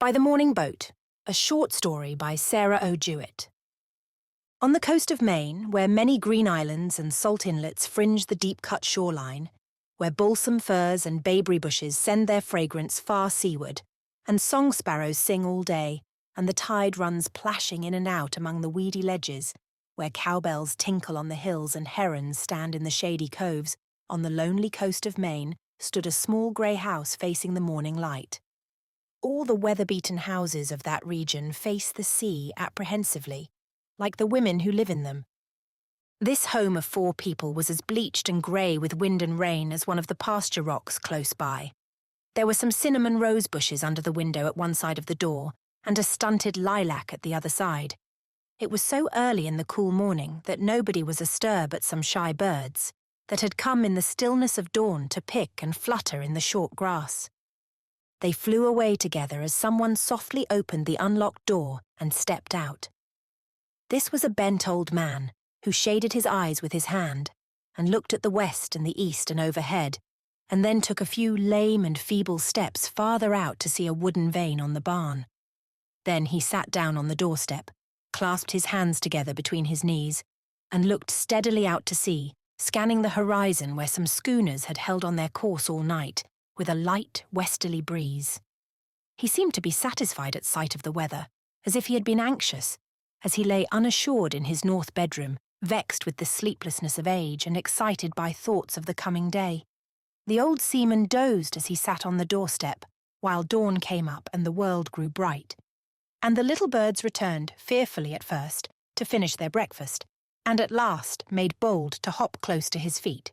By the Morning Boat, a short story by Sarah O. Jewett. On the coast of Maine, where many green islands and salt inlets fringe the deep-cut shoreline, where balsam firs and bayberry bushes send their fragrance far seaward, and song sparrows sing all day, and the tide runs plashing in and out among the weedy ledges, where cowbells tinkle on the hills and herons stand in the shady coves, on the lonely coast of Maine stood a small grey house facing the morning light. All the weather-beaten houses of that region face the sea apprehensively, like the women who live in them. This home of 4 people was as bleached and grey with wind and rain as one of the pasture rocks close by. There were some cinnamon rose bushes under the window at one side of the door, and a stunted lilac at the other side. It was so early in the cool morning that nobody was astir but some shy birds, that had come in the stillness of dawn to pick and flutter in the short grass. They flew away together as someone softly opened the unlocked door and stepped out. This was a bent old man, who shaded his eyes with his hand, and looked at the west and the east and overhead, and then took a few lame and feeble steps farther out to see a wooden vane on the barn. Then he sat down on the doorstep, clasped his hands together between his knees, and looked steadily out to sea, scanning the horizon where some schooners had held on their course all night, with a light westerly breeze. He seemed to be satisfied at sight of the weather, as if he had been anxious, as he lay unassured in his north bedroom, vexed with the sleeplessness of age and excited by thoughts of the coming day. The old seaman dozed as he sat on the doorstep, while dawn came up and the world grew bright. And the little birds returned, fearfully at first, to finish their breakfast, and at last made bold to hop close to his feet.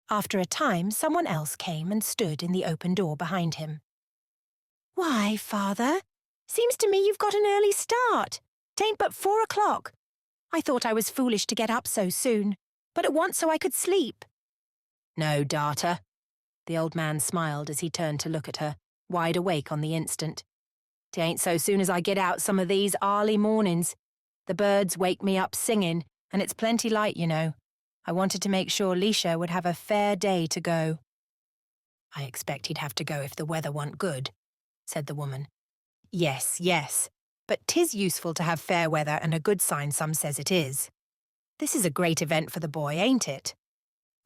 After a time, someone else came and stood in the open door behind him. "Why, father, seems to me you've got an early start. 'Tain't but 4 o'clock. I thought I was foolish to get up so soon, but it wa'n't so I could sleep." "No, darter." The old man smiled as he turned to look at her, wide awake on the instant. "'Tain't so soon as I get out some of these early mornings. The birds wake me up singing, and it's plenty light, you know. I wanted to make sure Leisha would have a fair day to go." "I expect he'd have to go if the weather wa'n't good," said the woman. Yes, but 'tis useful to have fair weather and a good sign some says it is. This is a great event for the boy, ain't it?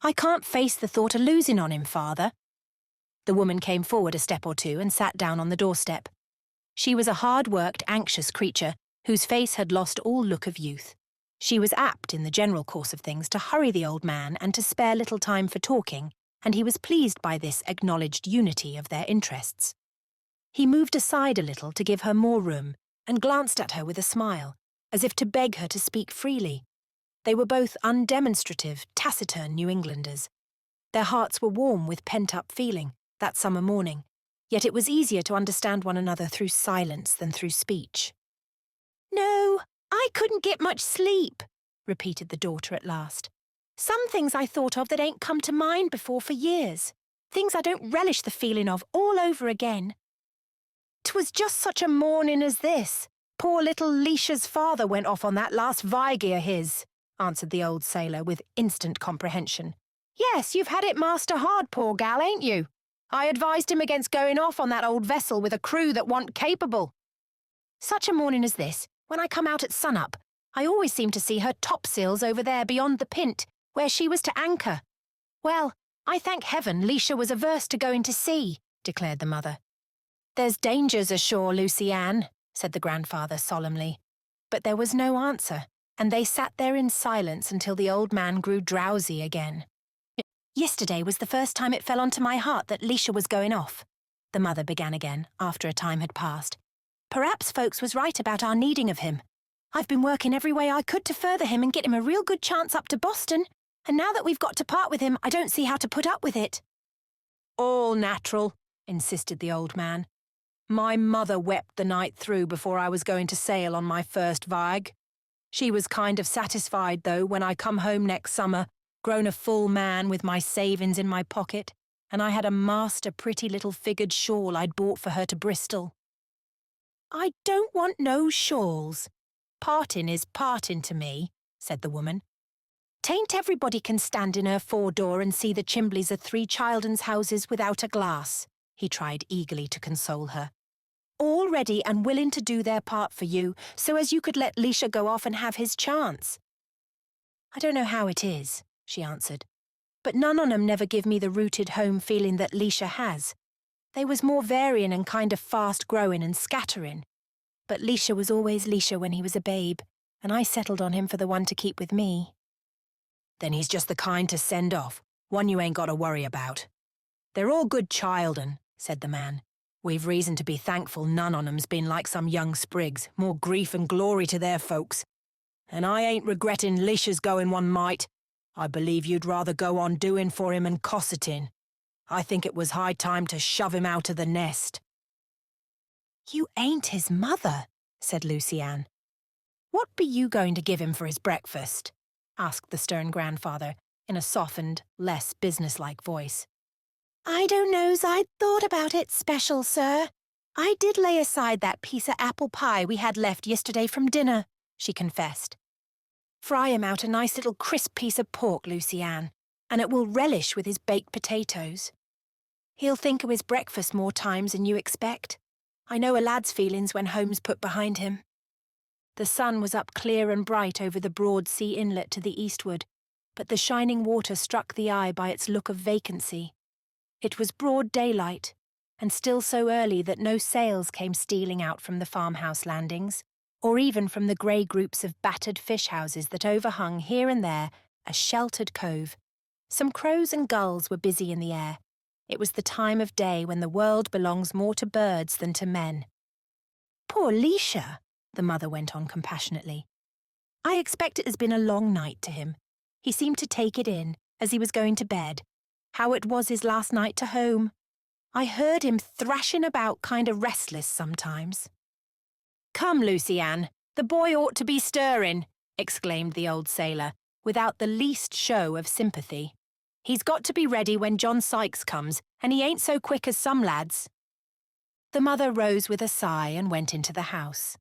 I can't face the thought of losing on him, father." The woman came forward a step or two and sat down on the doorstep. She was a hard-worked, anxious creature whose face had lost all look of youth. She was apt, in the general course of things, to hurry the old man and to spare little time for talking, and he was pleased by this acknowledged unity of their interests. He moved aside a little to give her more room, and glanced at her with a smile, as if to beg her to speak freely. They were both undemonstrative, taciturn New Englanders. Their hearts were warm with pent-up feeling, that summer morning, yet it was easier to understand one another through silence than through speech. "No, I couldn't get much sleep," repeated the daughter at last. "Some things I thought of that ain't come to mind before for years. Things I don't relish the feeling of all over again. 'Twas just such a morning as this. Poor little Leisha's father went off on that last vigy of his," answered the old sailor with instant comprehension. "Yes, you've had it master hard, poor gal, ain't you? I advised him against going off on that old vessel with a crew that wa'n't capable. Such a morning as this, when I come out at sun-up, I always seem to see her topsails over there beyond the pint, where she was to anchor. Well, I thank heaven Leisha was averse to going to sea," declared the mother. "There's dangers ashore, Lucy Ann," said the grandfather solemnly. But there was no answer, and they sat there in silence until the old man grew drowsy again. "Yesterday was the first time it fell onto my heart that Leisha was going off," the mother began again, after a time had passed. "Perhaps folks was right about our needing of him. I've been working every way I could to further him and get him a real good chance up to Boston, and now that we've got to part with him, I don't see how to put up with it." "All natural," insisted the old man. "My mother wept the night through before I was going to sail on my first voyage. She was kind of satisfied, though, when I come home next summer, grown a full man with my savings in my pocket, and I had a master pretty little figured shawl I'd bought for her to Bristol." "I don't want no shawls. Parting is parting to me," said the woman. "'Tain't everybody can stand in her fore-door and see the chimbleys of 3 children's houses without a glass," he tried eagerly to console her. all ready and willing to do their part for you, so as you could let Lisha go off and have his chance." "I don't know how it is," she answered, "but none on 'em never give me the rooted home feeling that Lisha has. They was more varying and kind of fast-growing and scattering. But Lisha was always Lisha when he was a babe, and I settled on him for the one to keep with me." "Then he's just the kind to send off, one you ain't got to worry about." "They're all good child'n," said the man. "We've reason to be thankful none on 'em's been like some young sprigs, more grief and glory to their folks. And I ain't regretting Lisha's going one mite. I believe you'd rather go on doing for him and cosseting. I think it was high time to shove him out of the nest." "You ain't his mother," said Lucy Ann. "What be you going to give him for his breakfast?" asked the stern grandfather, in a softened, less businesslike voice. "I don't know's I'd thought about it special, sir. I did lay aside that piece of apple pie we had left yesterday from dinner," she confessed. "Fry him out a nice little crisp piece of pork, Lucy Ann, and it will relish with his baked potatoes. He'll think of his breakfast more times than you expect. I know a lad's feelings when home's put behind him." The sun was up clear and bright over the broad sea inlet to the eastward, but the shining water struck the eye by its look of vacancy. It was broad daylight, and still so early that no sails came stealing out from the farmhouse landings, or even from the grey groups of battered fish houses that overhung here and there a sheltered cove. Some crows and gulls were busy in the air. It was the time of day when the world belongs more to birds than to men. "Poor Lisha," the mother went on compassionately. "I expect it has been a long night to him. He seemed to take it in, as he was going to bed, how it was his last night to home. I heard him thrashing about kind of restless sometimes." "Come, Lucy Ann, the boy ought to be stirring," exclaimed the old sailor, without the least show of sympathy. "He's got to be ready when John Sykes comes, and he ain't so quick as some lads." The mother rose with a sigh and went into the house.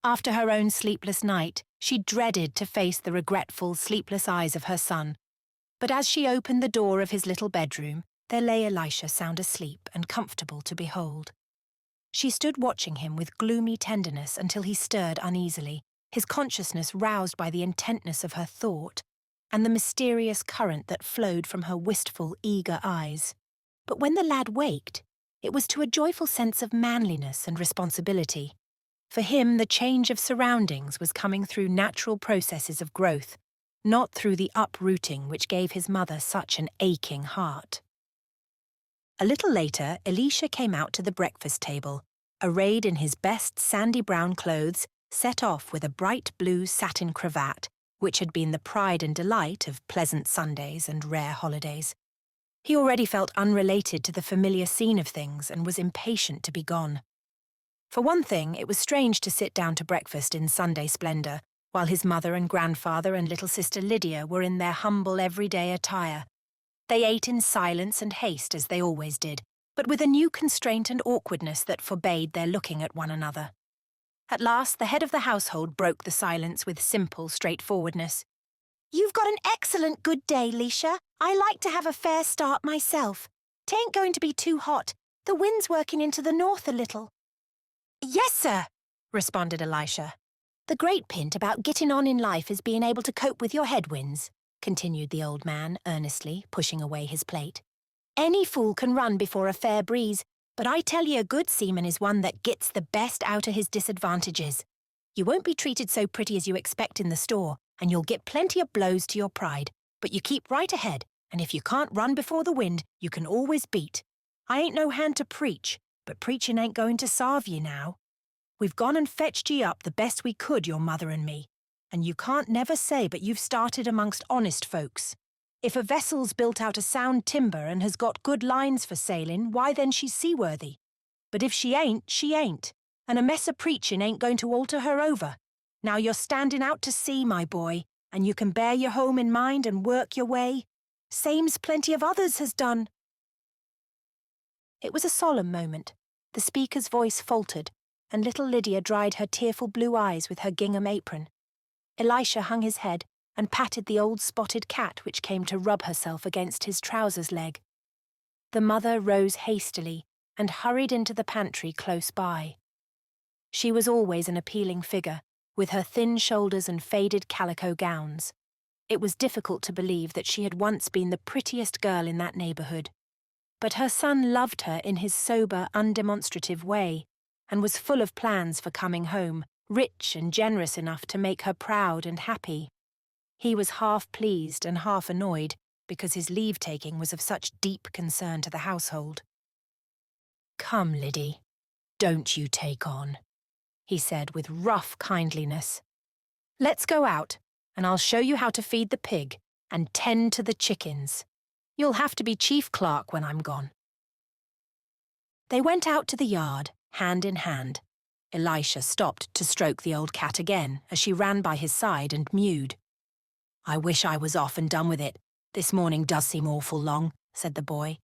After her own sleepless night, she dreaded to face the regretful, sleepless eyes of her son. But as she opened the door of his little bedroom, there lay Elisha sound asleep and comfortable to behold. She stood watching him with gloomy tenderness until he stirred uneasily, his consciousness roused by the intentness of her thought and the mysterious current that flowed from her wistful, eager eyes. But when the lad waked, it was to a joyful sense of manliness and responsibility. For him, the change of surroundings was coming through natural processes of growth, not through the uprooting which gave his mother such an aching heart. A little later, Elisha came out to the breakfast table, arrayed in his best sandy brown clothes, set off with a bright blue satin cravat, which had been the pride and delight of pleasant Sundays and rare holidays. He already felt unrelated to the familiar scene of things and was impatient to be gone. For one thing, it was strange to sit down to breakfast in Sunday splendour, while his mother and grandfather and little sister Lydia were in their humble everyday attire. They ate in silence and haste as they always did, but with a new constraint and awkwardness that forbade their looking at one another. At last, the head of the household broke the silence with simple straightforwardness. "You've got an excellent good day, Lisha. I like to have a fair start myself. 'Tain't going to be too hot. The wind's working into the north a little." "Yes, sir," responded Elisha. "The great pint about getting on in life is being able to cope with your headwinds," continued the old man earnestly, pushing away his plate. "Any fool can run before a fair breeze, but I tell you a good seaman is one that gets the best out of his disadvantages. You won't be treated so pretty as you expect in the store, and you'll get plenty of blows to your pride, but you keep right ahead, and if you can't run before the wind, you can always beat. I ain't no hand to preach, but preaching ain't going to sarve ye now. We've gone and fetched ye up the best we could, your mother and me, and you can't never say but you've started amongst honest folks. If a vessel's built out of sound timber and has got good lines for sailing, why then she's seaworthy. But if she ain't, and a mess of preaching ain't going to alter her over. Now you're standing out to sea, my boy, and you can bear your home in mind and work your way, same's plenty of others has done." It was a solemn moment. The speaker's voice faltered, and little Lydia dried her tearful blue eyes with her gingham apron. Elisha hung his head and patted the old spotted cat which came to rub herself against his trousers leg. The mother rose hastily and hurried into the pantry close by. She was always an appealing figure, with her thin shoulders and faded calico gowns. It was difficult to believe that she had once been the prettiest girl in that neighbourhood. But her son loved her in his sober, undemonstrative way, and was full of plans for coming home, rich and generous enough to make her proud and happy. He was half pleased and half annoyed, because his leave-taking was of such deep concern to the household. "Come, Liddy, don't you take on," he said with rough kindliness. "Let's go out, and I'll show you how to feed the pig and tend to the chickens. You'll have to be chief clerk when I'm gone." They went out to the yard, hand in hand. Elisha stopped to stroke the old cat again as she ran by his side and mewed. "I wish I was off and done with it. This morning does seem awful long," said the boy.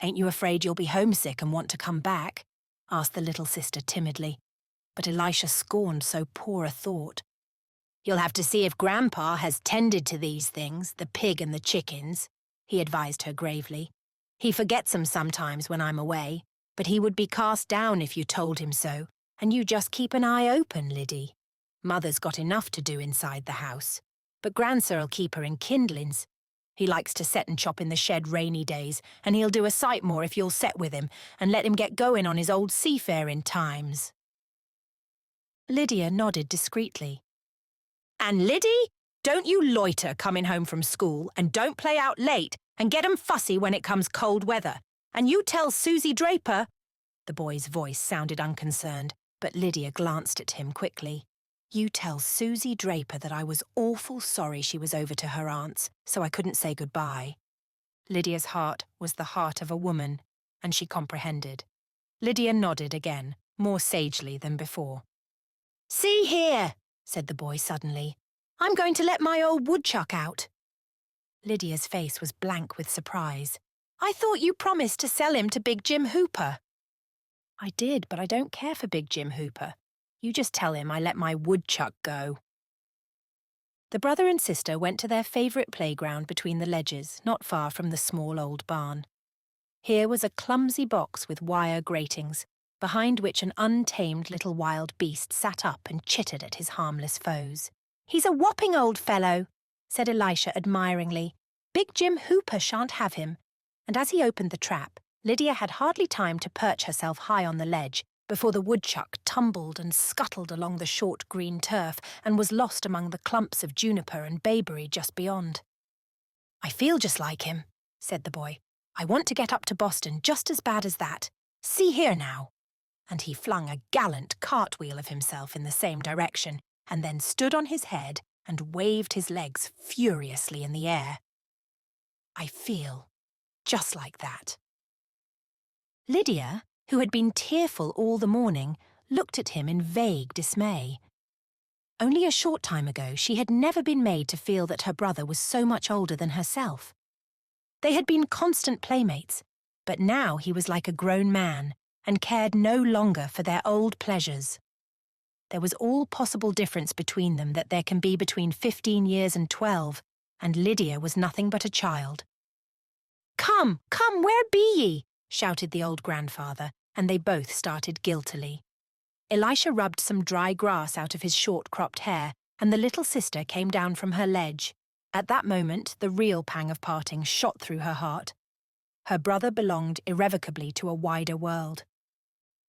"Ain't you afraid you'll be homesick and want to come back?" asked the little sister timidly. But Elisha scorned so poor a thought. "You'll have to see if Grandpa has tended to these things, the pig and the chickens," he advised her gravely. "He forgets 'em sometimes when I'm away, but he would be cast down if you told him so, and you just keep an eye open, Liddy. Mother's got enough to do inside the house, but Grandsir'll keep her in kindlings. He likes to set and chop in the shed rainy days, and he'll do a sight more if you'll set with him and let him get going on his old seafaring times." Lydia nodded discreetly. "And Liddy, don't you loiter coming home from school, and don't play out late and get 'em fussy when it comes cold weather. And you tell Susie Draper—" The boy's voice sounded unconcerned, but Lydia glanced at him quickly. "You tell Susie Draper that I was awful sorry she was over to her aunt's, so I couldn't say goodbye." Lydia's heart was the heart of a woman, and she comprehended. Lydia nodded again, more sagely than before. "See here," said the boy suddenly. "I'm going to let my old woodchuck out." Lydia's face was blank with surprise. "I thought you promised to sell him to Big Jim Hooper." "I did, but I don't care for Big Jim Hooper. You just tell him I let my woodchuck go." The brother and sister went to their favourite playground between the ledges, not far from the small old barn. Here was a clumsy box with wire gratings, behind which an untamed little wild beast sat up and chittered at his harmless foes. "He's a whopping old fellow," said Elisha admiringly. "Big Jim Hooper shan't have him." And as he opened the trap, Lydia had hardly time to perch herself high on the ledge before the woodchuck tumbled and scuttled along the short green turf and was lost among the clumps of juniper and bayberry just beyond. "I feel just like him," said the boy. "I want to get up to Boston just as bad as that. See here now." And he flung a gallant cartwheel of himself in the same direction, and then stood on his head and waved his legs furiously in the air. "I feel just like that." Lydia, who had been tearful all the morning, looked at him in vague dismay. Only a short time ago she had never been made to feel that her brother was so much older than herself. They had been constant playmates, but now he was like a grown man and cared no longer for their old pleasures. There was all possible difference between them that there can be between 15 years and 12, and Lydia was nothing but a child. "Come, come, where be ye?" shouted the old grandfather, and they both started guiltily. Elisha rubbed some dry grass out of his short-cropped hair, and the little sister came down from her ledge. At that moment, the real pang of parting shot through her heart. Her brother belonged irrevocably to a wider world.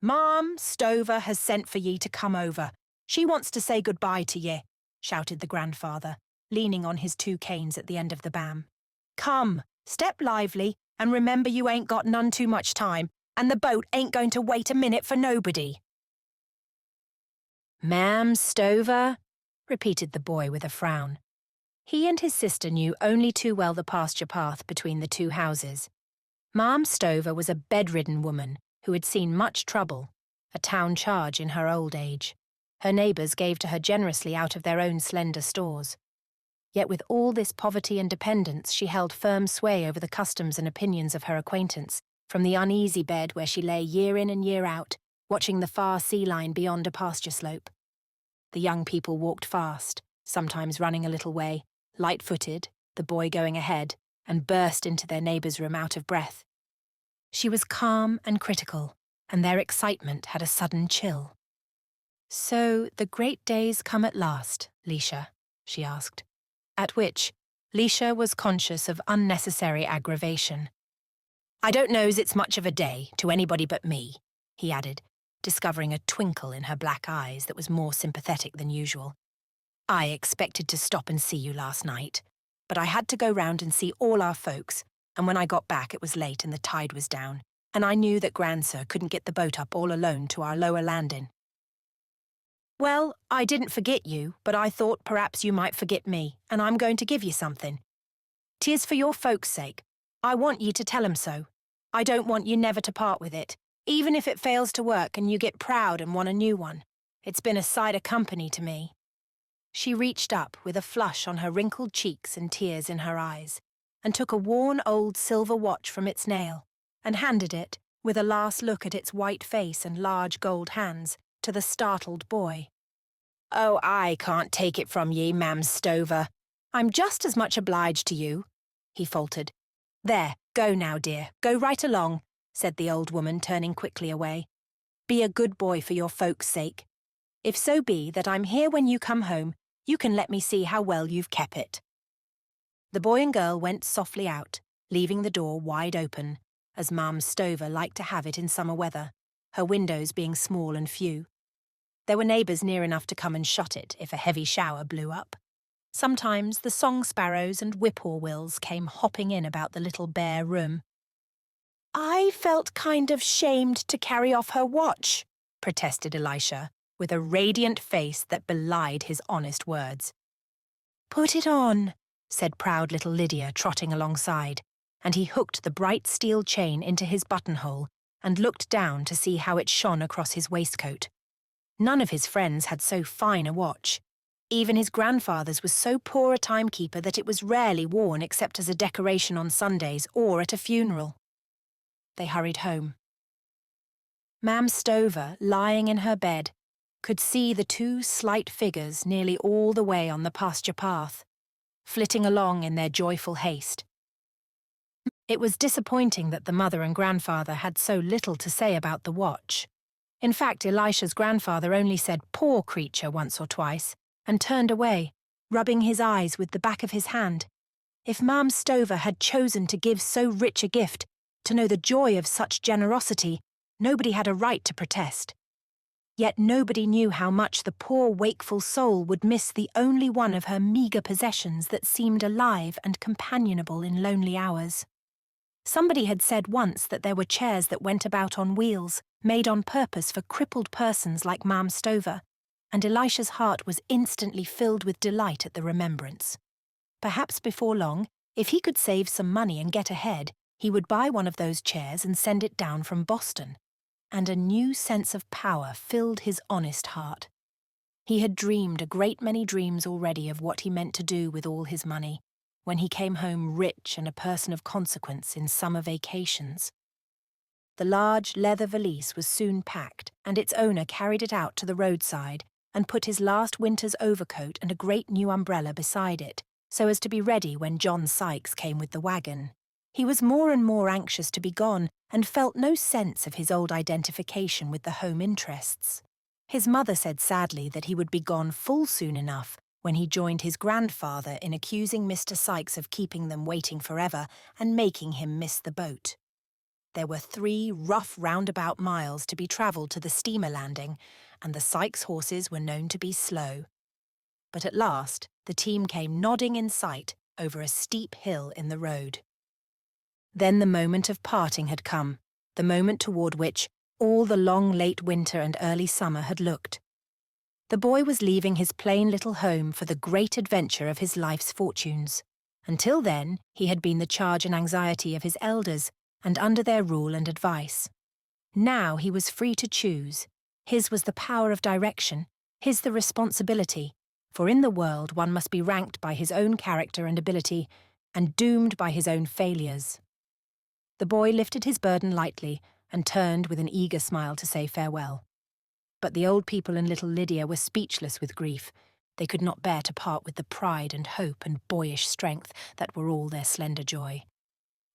"Ma'am, Stover has sent for ye to come over. She wants to say goodbye to ye," shouted the grandfather, leaning on his 2 canes at the end of the bam. "Come, step lively, and remember you ain't got none too much time, and the boat ain't going to wait a minute for nobody." "Ma'am Stover?" repeated the boy with a frown. He and his sister knew only too well the pasture path between the 2 houses. Ma'am Stover was a bedridden woman who had seen much trouble, a town charge in her old age. Her neighbours gave to her generously out of their own slender stores. Yet with all this poverty and dependence she held firm sway over the customs and opinions of her acquaintance, from the uneasy bed where she lay year in and year out, watching the far sea line beyond a pasture slope. The young people walked fast, sometimes running a little way, light-footed, the boy going ahead, and burst into their neighbour's room out of breath. She was calm and critical, and their excitement had a sudden chill. "So the great days come at last, Leisha?" she asked, at which Leisha was conscious of unnecessary aggravation. "I don't know's it's much of a day to anybody but me," he added, discovering a twinkle in her black eyes that was more sympathetic than usual. "I expected to stop and see you last night, but I had to go round and see all our folks, and when I got back it was late and the tide was down, and I knew that Grandsir couldn't get the boat up all alone to our lower landing. Well, I didn't forget you, but I thought perhaps you might forget me, and I'm going to give you something. 'Tis for your folks' sake. I want ye to tell 'em so. I don't want you never to part with it, even if it fails to work and you get proud and want a new one. It's been a sight of company to me." She reached up with a flush on her wrinkled cheeks and tears in her eyes, and took a worn old silver watch from its nail, and handed it, with a last look at its white face and large gold hands, to the startled boy. "Oh, I can't take it from ye, Mam Stover. I'm just as much obliged to you," he faltered. "There, go now, dear, go right along," said the old woman, turning quickly away. "Be a good boy for your folks' sake. If so be that I'm here when you come home, you can let me see how well you've kept it." The boy and girl went softly out, leaving the door wide open, as Mam Stover liked to have it in summer weather, her windows being small and few. There were neighbours near enough to come and shut it if a heavy shower blew up. Sometimes the song sparrows and whippoorwills came hopping in about the little bare room. "I felt kind of shamed to carry off her watch," protested Elisha, with a radiant face that belied his honest words. "Put it on," said proud little Lydia, trotting alongside, and he hooked the bright steel chain into his buttonhole and looked down to see how it shone across his waistcoat. None of his friends had so fine a watch. Even his grandfather's was so poor a timekeeper that it was rarely worn except as a decoration on Sundays or at a funeral. They hurried home. Mam Stover, lying in her bed, could see the two slight figures nearly all the way on the pasture path, flitting along in their joyful haste. It was disappointing that the mother and grandfather had so little to say about the watch. In fact, Elisha's grandfather only said "poor creature" once or twice, and turned away, rubbing his eyes with the back of his hand. If Mam Stover had chosen to give so rich a gift, to know the joy of such generosity, nobody had a right to protest. Yet nobody knew how much the poor wakeful soul would miss the only one of her meagre possessions that seemed alive and companionable in lonely hours. Somebody had said once that there were chairs that went about on wheels, made on purpose for crippled persons like Mam Stover, and Elisha's heart was instantly filled with delight at the remembrance. Perhaps before long, if he could save some money and get ahead, he would buy one of those chairs and send it down from Boston. And a new sense of power filled his honest heart. He had dreamed a great many dreams already of what he meant to do with all his money, when he came home rich and a person of consequence in summer vacations. The large leather valise was soon packed, and its owner carried it out to the roadside and put his last winter's overcoat and a great new umbrella beside it, so as to be ready when John Sykes came with the wagon. He was more and more anxious to be gone and felt no sense of his old identification with the home interests. His mother said sadly that he would be gone full soon enough when he joined his grandfather in accusing Mr. Sykes of keeping them waiting forever and making him miss the boat. There were 3 rough roundabout miles to be travelled to the steamer landing, and the Sykes horses were known to be slow. But at last, the team came nodding in sight over a steep hill in the road. Then the moment of parting had come, the moment toward which all the long late winter and early summer had looked. The boy was leaving his plain little home for the great adventure of his life's fortunes. Until then, he had been the charge and anxiety of his elders, and under their rule and advice. Now he was free to choose. His was the power of direction, his the responsibility, for in the world one must be ranked by his own character and ability, and doomed by his own failures. The boy lifted his burden lightly and turned with an eager smile to say farewell. But the old people and little Lydia were speechless with grief. They could not bear to part with the pride and hope and boyish strength that were all their slender joy.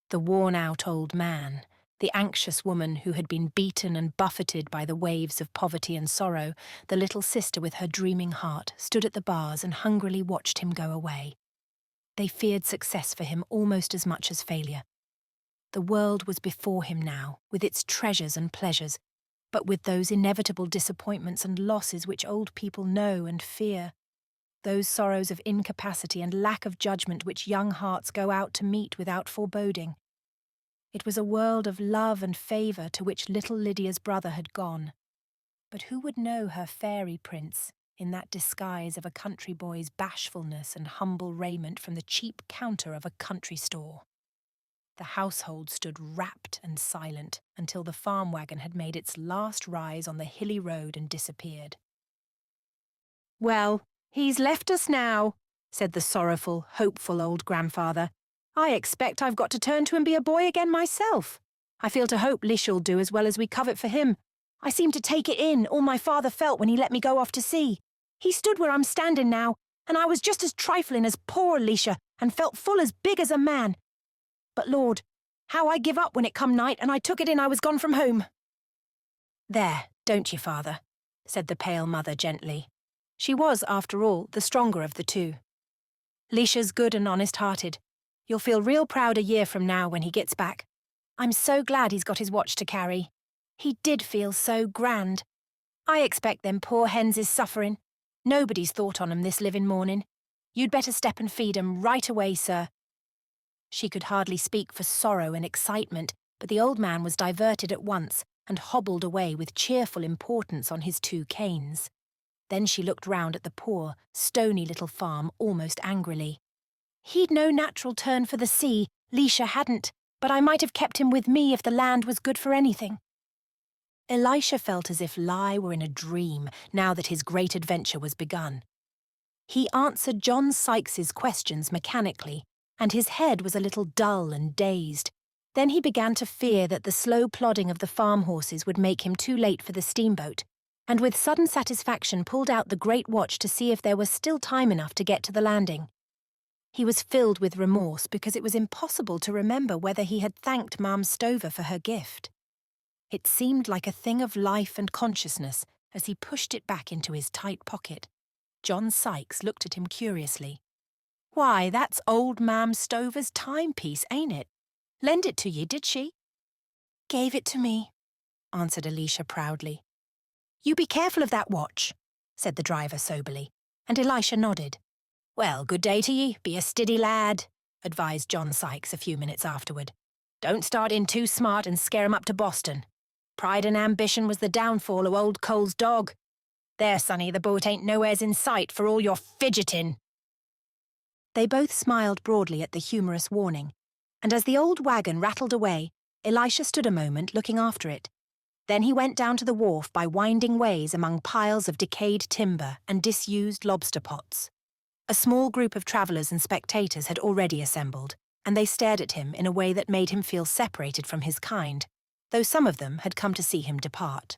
The worn-out old man, The anxious woman who had been beaten and buffeted by the waves of poverty and sorrow, the little sister with her dreaming heart, stood at the bars and hungrily watched him go away. They feared success for him almost as much as failure. The world was before him now, with its treasures and pleasures, but with those inevitable disappointments and losses which old people know and fear, those sorrows of incapacity and lack of judgment which young hearts go out to meet without foreboding. It was a world of love and favour to which little Lydia's brother had gone. But who would know her fairy prince in that disguise of a country boy's bashfulness and humble raiment from the cheap counter of a country store? The household stood rapt and silent until the farm wagon had made its last rise on the hilly road and disappeared. "Well, he's left us now," said the sorrowful, hopeful old grandfather. "I expect I've got to turn to and be a boy again myself. I feel to hope Lish'll do as well as we covet for him. I seem to take it in, all my father felt when he let me go off to sea. He stood where I'm standing now, and I was just as trifling as poor Lisha, and felt full as big as a man. But Lord, how I give up when it come night and I took it in I was gone from home." "There, don't you, father?" said the pale mother gently. She was, after all, the stronger of the two. "Lisha's good and honest-hearted. You'll feel real proud a year from now when he gets back. I'm so glad he's got his watch to carry. He did feel so grand. I expect them poor hens is suffering. Nobody's thought on 'em this living morning. You'd better step and feed 'em right away, sir." She could hardly speak for sorrow and excitement, but the old man was diverted at once and hobbled away with cheerful importance on his 2 canes. Then she looked round at the poor, stony little farm almost angrily. "He'd no natural turn for the sea, Lisha hadn't, but I might have kept him with me if the land was good for anything." Elisha felt as if Li were in a dream now that his great adventure was begun. He answered John Sykes's questions mechanically, and his head was a little dull and dazed. Then he began to fear that the slow plodding of the farm horses would make him too late for the steamboat, and with sudden satisfaction pulled out the great watch to see if there was still time enough to get to the landing. He was filled with remorse because it was impossible to remember whether he had thanked Ma'am Stover for her gift. It seemed like a thing of life and consciousness as he pushed it back into his tight pocket. John Sykes looked at him curiously. "Why, that's old Ma'am Stover's timepiece, ain't it? Lend it to ye, did she?" "Gave it to me," answered Elisha proudly. "You be careful of that watch," said the driver soberly, and Elisha nodded. "Well, good day to ye, be a stiddy lad," advised John Sykes a few minutes afterward. "Don't start in too smart and scare 'em up to Boston. Pride and ambition was the downfall of old Cole's dog. There, sonny, the boat ain't nowheres in sight for all your fidgeting." They both smiled broadly at the humorous warning, and as the old wagon rattled away, Elisha stood a moment looking after it. Then he went down to the wharf by winding ways among piles of decayed timber and disused lobster pots. A small group of travellers and spectators had already assembled, and they stared at him in a way that made him feel separated from his kind, though some of them had come to see him depart.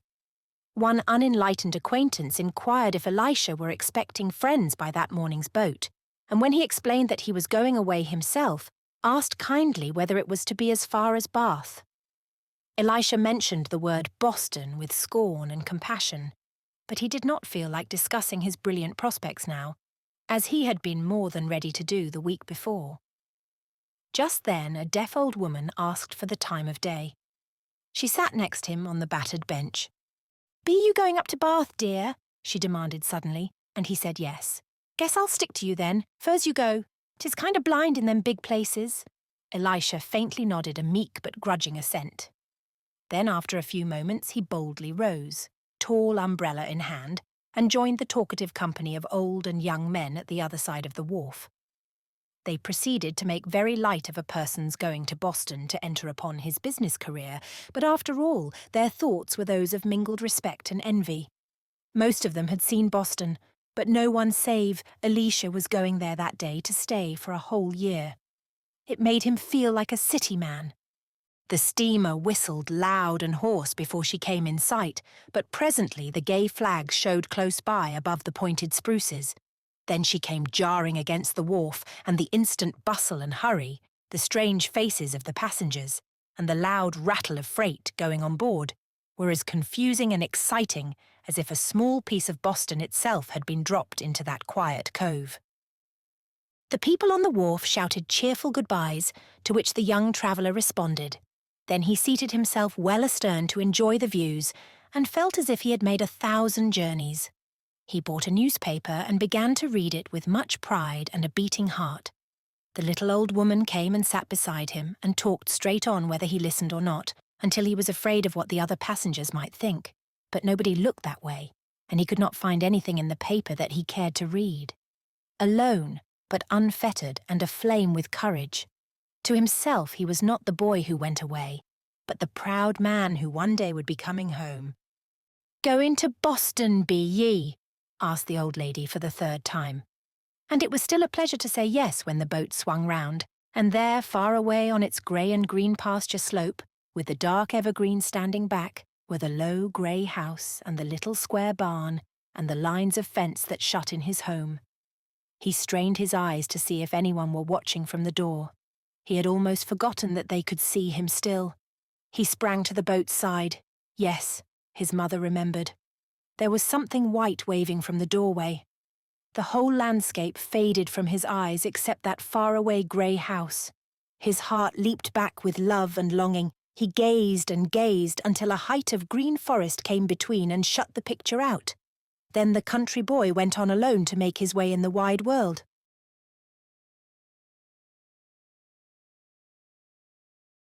One unenlightened acquaintance inquired if Elisha were expecting friends by that morning's boat, and when he explained that he was going away himself, asked kindly whether it was to be as far as Bath. Elisha mentioned the word Boston with scorn and compassion, but he did not feel like discussing his brilliant prospects now, as he had been more than ready to do the week before. Just then a deaf old woman asked for the time of day. She sat next him on the battered bench. "Be you going up to Bath, dear?" she demanded suddenly, and he said yes. "Guess I'll stick to you then, first you go. 'Tis kind of blind in them big places." Elisha faintly nodded a meek but grudging assent. Then after a few moments he boldly rose, tall umbrella in hand, and joined the talkative company of old and young men at the other side of the wharf. They proceeded to make very light of a person's going to Boston to enter upon his business career, but after all, their thoughts were those of mingled respect and envy. Most of them had seen Boston, but no one save Elisha was going there that day to stay for a whole year. It made him feel like a city man. The steamer whistled loud and hoarse before she came in sight, but presently the gay flags showed close by above the pointed spruces. Then she came jarring against the wharf, and the instant bustle and hurry, the strange faces of the passengers, and the loud rattle of freight going on board were as confusing and exciting as if a small piece of Boston itself had been dropped into that quiet cove. The people on the wharf shouted cheerful goodbyes, to which the young traveller responded. Then he seated himself well astern to enjoy the views and felt as if he had made 1,000 journeys. He bought a newspaper and began to read it with much pride and a beating heart. The little old woman came and sat beside him and talked straight on whether he listened or not, until he was afraid of what the other passengers might think. But nobody looked that way, and he could not find anything in the paper that he cared to read. Alone, but unfettered and aflame with courage. To himself he was not the boy who went away, but the proud man who one day would be coming home. "Going to Boston, be ye?" asked the old lady for the 3rd time. And it was still a pleasure to say yes when the boat swung round, and there, far away on its grey and green pasture slope, with the dark evergreen standing back, were the low grey house and the little square barn and the lines of fence that shut in his home. He strained his eyes to see if anyone were watching from the door. He had almost forgotten that they could see him still. He sprang to the boat's side. Yes, his mother remembered. There was something white waving from the doorway. The whole landscape faded from his eyes except that faraway grey house. His heart leaped back with love and longing. He gazed and gazed until a height of green forest came between and shut the picture out. Then the country boy went on alone to make his way in the wide world.